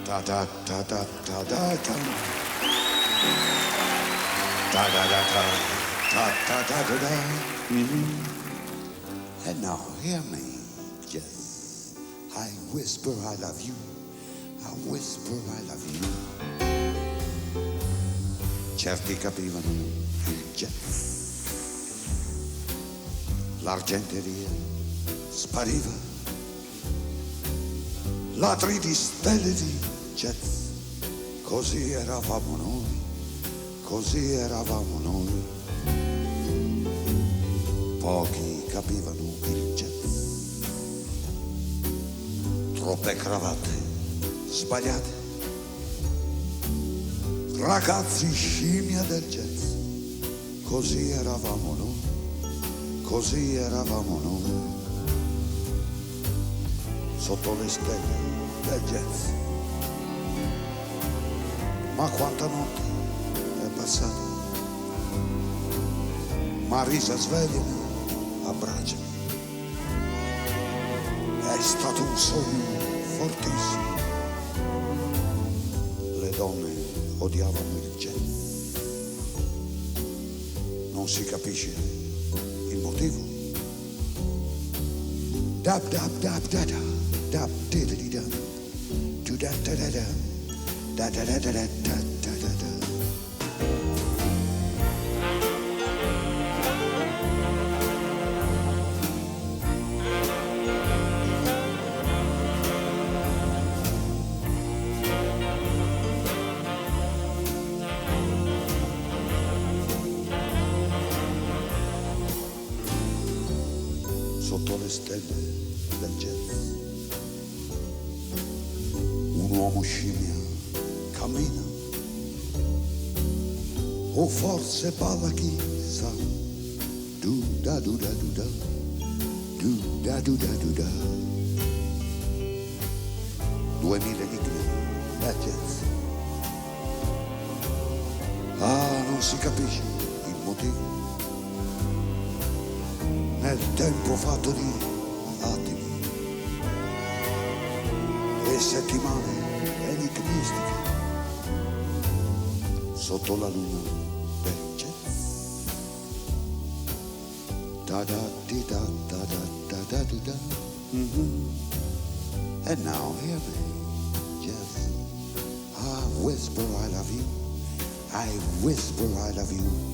Da da da da da da da. Da da da da da da da da da. And now hear me, just I whisper I love you. I whisper I love you. Certi capivano il jazz. L'argenteria spariva. Ladri di stelle di jazz. Così eravamo noi. Così eravamo noi. Pochi capivano il jazz. Troppe cravatte sbagliate. Ragazzi scimmia del jazz. Così eravamo noi. Così eravamo noi. Sotto le stelle del jazz. Ma quanta notte è passata. Marisa svegliami, abbracciami. È stato un sogno fortissimo. Le donne odiavano il jazz. Non si capisce il motivo. Dab dab dab da da dab diddly dum do da da da da da da da da da da da da. Sotto le stelle del jazz un uomo scimmia cammina o forse balla, chissà. Du da du da du da du da du da du da. 2000 enigmi del jazz. Ah, non si capisce il motivo. Nel tempo fatto di attimi e settimane enigmistiche sotto la luna del jazz. Da da di da da da da da da da. And now hear me, jazz. I whisper I love you. I whisper I love you.